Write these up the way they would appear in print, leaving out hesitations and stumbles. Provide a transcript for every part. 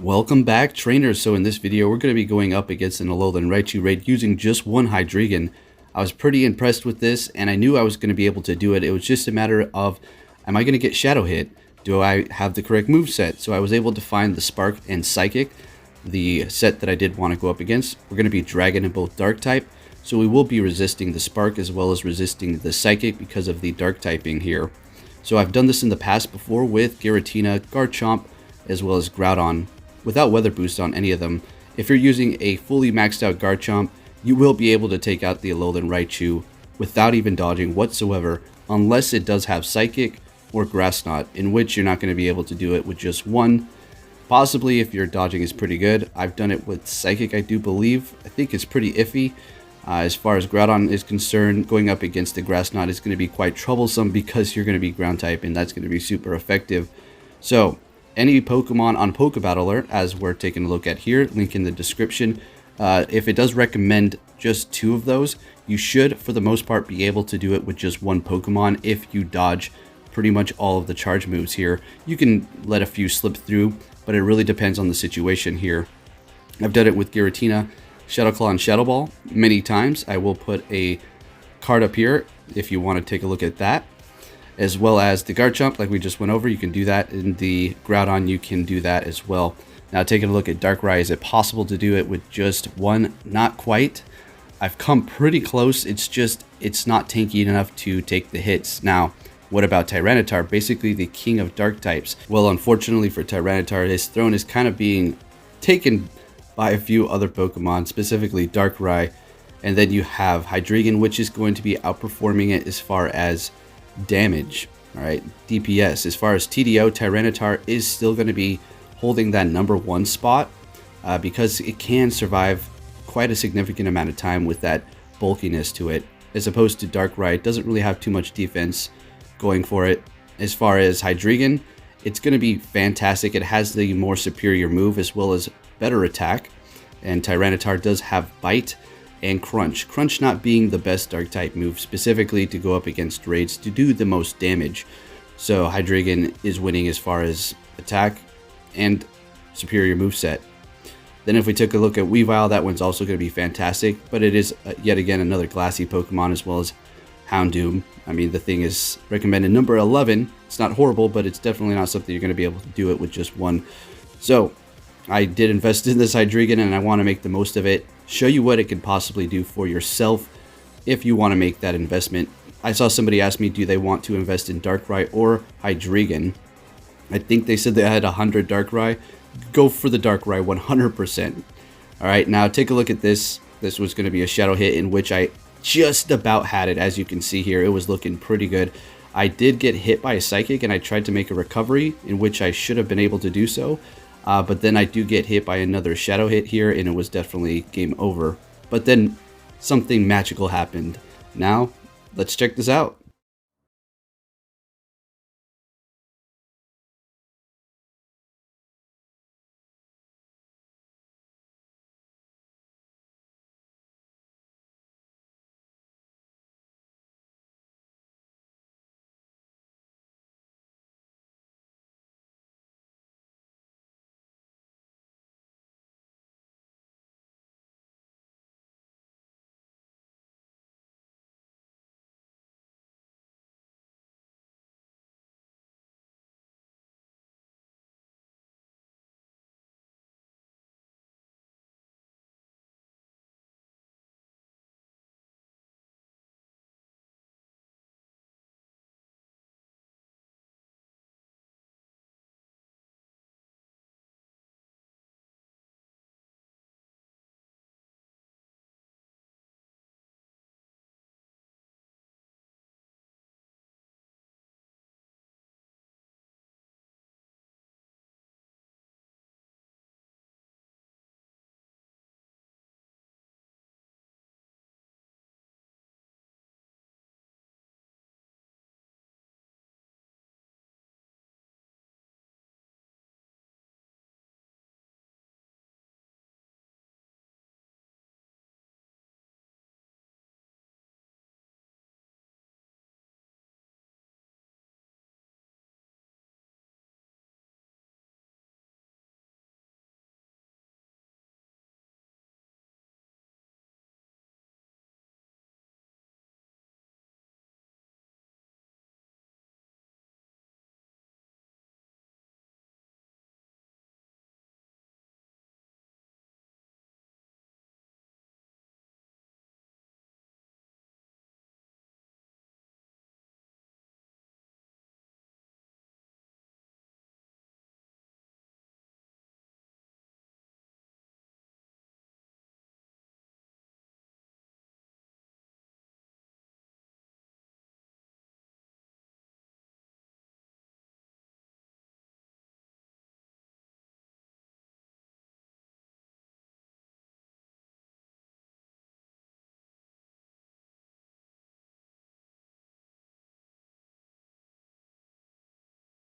Welcome back, trainers. So in this video, we're going to be going up against an alolan Raichu Raid using just one Hydreigon. I was pretty impressed with this, and I knew I was going to be able to do it. It was just a matter of, am I going to get Shadow Hit? Do I have the correct move set? So I was able to find the Spark and Psychic, the set that I did want to go up against. We're going to be Dragon in both Dark type, so we will be resisting the Spark as well as resisting the Psychic because of the Dark typing here. So I've done this in the past before with Giratina, Garchomp, as well as Groudon, without Weather Boost on any of them. If you're using a fully maxed out Garchomp, you will be able to take out the alolan Raichu without even dodging whatsoever, unless it does have Psychic or Grass Knot, in which you're not going to be able to do it with just one. Possibly if your dodging is pretty good. I've done it with Psychic, I do believe. I think it's pretty iffy. As far as Groudon is concerned, going up against the Grass Knot is going to be quite troublesome because you're going to be ground type, and that's going to be super effective. So any Pokemon on Pokebatter, as we're taking a look at here, link in the description. If it does recommend just 2 of those, you should, for the most part, be able to do it with just one Pokemon if you dodge pretty much all of the charge moves here. You can let a few slip through, but it really depends on the situation here. I've done it with Giratina, Shadow Claw, and Shadow Ball many times. I will put a card up here if you want to take a look at that. As well as the Garchomp, like we just went over, you can do that. In the Groudon, you can do that as well. Now, taking a look at Darkrai, is it possible to do it with just one? Not quite. I've come pretty close. It's not tanky enough to take the hits. Now, what about Tyranitar, basically the king of dark types? Well, unfortunately for Tyranitar, his throne is kind of being taken by a few other Pokemon, specifically Darkrai. And then you have Hydreigon, which is going to be outperforming it as far as damage. All right, DPS. As far as TDO, Tyranitar is still going to be holding that #1 spot because it can survive quite a significant amount of time with that bulkiness to it, as opposed to Darkrai. It doesn't really have too much defense going for it. As far as Hydreigon, it's going to be fantastic. It has the more superior move as well as better attack, and Tyranitar does have Bite and Crunch. Crunch not being the best dark type move, specifically to go up against raids to do the most damage. So Hydreigon is winning as far as attack and superior moveset. Then if we took a look at Weavile, that one's also going to be fantastic, but it is yet again another glassy Pokemon, as well as Houndoom. I mean, the thing is recommended number 11. It's not horrible, but it's definitely not something you're going to be able to do it with just one. So I did invest in this Hydreigon, and I want to make the most of it, show you what it could possibly do for yourself if you want to make that investment. I saw somebody ask me, do they want to invest in Darkrai or Hydreigon? I think they said they had 100 Darkrai. Go for the Darkrai 100%. All right, now take a look at this. This was going to be a Shadow Hit in which I just about had it. As you can see here, it was looking pretty good. I did get hit by a Psychic, and I tried to make a recovery, in which I should have been able to do so. But then I do get hit by another Shadow Hit here, and it was definitely game over. But then something magical happened. Now, let's check this out.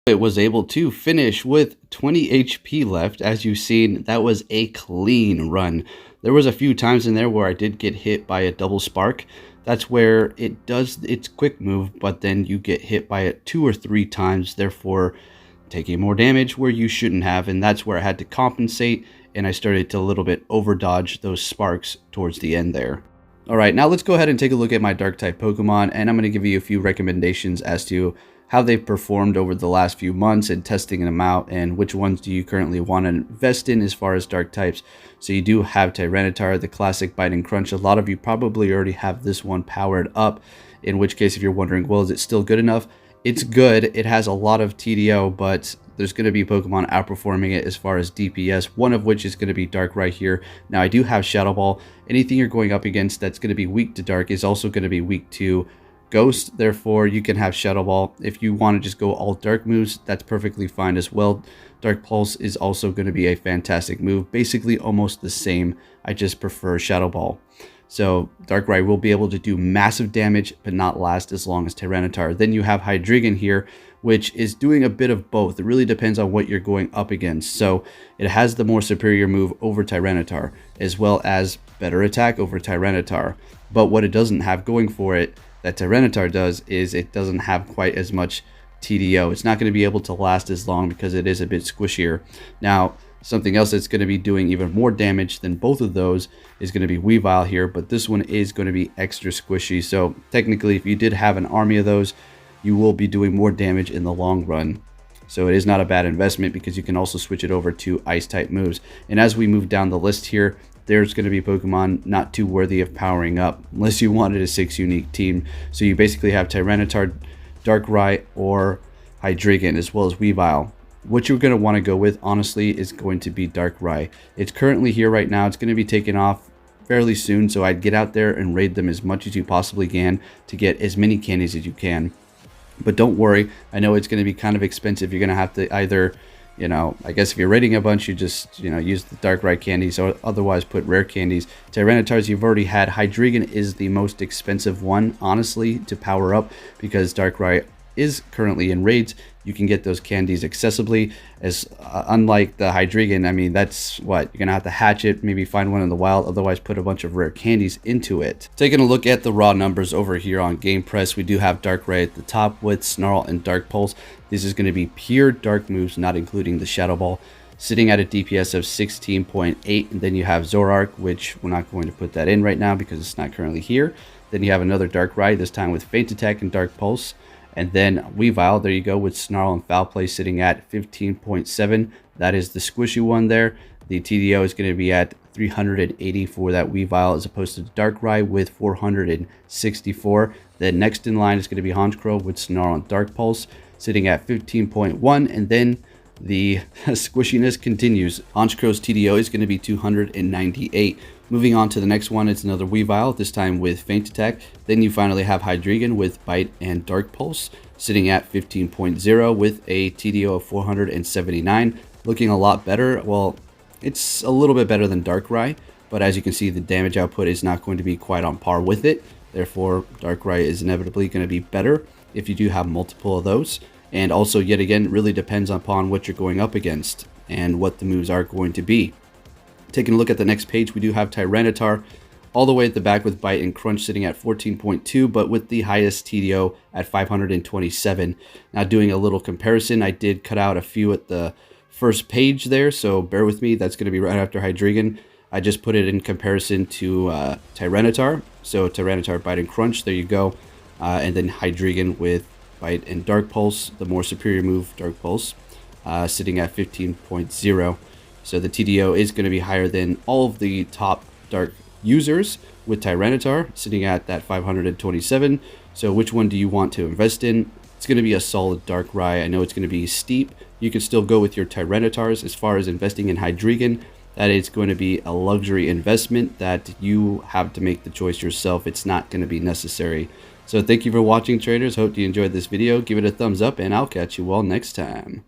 It was able to finish with 20 HP left. As you've seen, that was a clean run. There was a few times in there where I did get hit by a double spark. That's where it does its quick move, but then you get hit by it 2 or 3 times, therefore taking more damage where you shouldn't have, and that's where I had to compensate, and I started to a little bit over dodge those sparks towards the end there. Alright, now let's go ahead and take a look at my dark type Pokemon, and I'm going to give you a few recommendations as to how they've performed over the last few months and testing them out, and which ones do you currently want to invest in as far as dark types. So you do have Tyranitar, the classic Bite and Crunch. A lot of you probably already have this one powered up, in which case if you're wondering, well, is it still good enough? It's good. It has a lot of TDO, but there's going to be Pokemon outperforming it as far as DPS, one of which is going to be Dark right here. Now, I do have Shadow Ball. Anything you're going up against that's going to be weak to Dark is also going to be weak to Ghost. Therefore, you can have Shadow Ball. If you want to just go all Dark moves, that's perfectly fine as well. Dark Pulse is also going to be a fantastic move. Basically, almost the same. I just prefer Shadow Ball. So Darkrai will be able to do massive damage, but not last as long as Tyranitar. Then you have Hydreigon here, which is doing a bit of both. It really depends on what you're going up against. So it has the more superior move over Tyranitar, as well as better attack over Tyranitar. But what it doesn't have going for it, that Tyranitar does, is it doesn't have quite as much TDO. It's not going to be able to last as long because it is a bit squishier. Now, something else that's going to be doing even more damage than both of those is going to be Weavile here, but this one is going to be extra squishy. So technically, if you did have an army of those, you will be doing more damage in the long run. So it is not a bad investment because you can also switch it over to ice type moves. And as we move down the list here, there's going to be Pokemon not too worthy of powering up unless you wanted a 6 unique team. So you basically have Tyranitar, Darkrai, or Hydreigon, as well as Weavile. What you're going to want to go with, honestly, is going to be Darkrai. It's currently here right now. It's going to be taken off fairly soon, so I'd get out there and raid them as much as you possibly can to get as many candies as you can. But don't worry, I know it's going to be kind of expensive. You're going to have to either, I guess if you're raiding a bunch, you just, use the Darkrai candies, or otherwise put rare candies. Tyranitars you've already had. Hydreigon is the most expensive one, honestly, to power up, because Darkrai is currently in raids. You can get those candies accessibly, as unlike the Hydreigon, I mean, that's what you're gonna have to hatch it, maybe find one in the wild, otherwise put a bunch of rare candies into it. Taking a look at the raw numbers over here on Gamepress, we do have Darkrai at the top with Snarl and Dark Pulse. This is going to be pure dark moves, not including the Shadow Ball, sitting at a DPS of 16.8. And then you have Zoroark, which we're not going to put that in right now because it's not currently here. Then you have another Darkrai, this time with Faint Attack and Dark Pulse. And then Weavile, there you go, with Snarl and Foul Play sitting at 15.7. That is the squishy one there. The TDO is going to be at 380 for that Weavile, as opposed to Darkrai with 464. Then next in line is going to be Honchkrow with Snarl and Dark Pulse, sitting at 15.1. And then the squishiness continues. Honchkrow's TDO is going to be 298. Moving on to the next one, it's another Weavile, this time with Faint Attack. Then you finally have Hydreigon with Bite and Dark Pulse, sitting at 15.0 with a TDO of 479. Looking a lot better. Well, it's a little bit better than Darkrai, but as you can see, the damage output is not going to be quite on par with it. Therefore, Darkrai is inevitably going to be better if you do have multiple of those. And also, yet again, it really depends upon what you're going up against and what the moves are going to be. Taking a look at the next page, we do have Tyranitar all the way at the back with Bite and Crunch sitting at 14.2, but with the highest TDO at 527. Now, doing a little comparison, I did cut out a few at the first page there, so bear with me. That's going to be right after Hydreigon. I just put it in comparison to Tyranitar. So Tyranitar, Bite and Crunch, there you go. And then Hydreigon with Bite and Dark Pulse, the more superior move, Dark Pulse, sitting at 15.0. So the TDO is going to be higher than all of the top dark users, with Tyranitar sitting at that 527. So which one do you want to invest in? It's going to be a solid Darkrai. I know it's going to be steep. You can still go with your Tyranitars. As far as investing in Hydreigon, that is going to be a luxury investment that you have to make the choice yourself. It's not going to be necessary. So thank you for watching, traders. Hope you enjoyed this video. Give it a thumbs up, and I'll catch you all next time.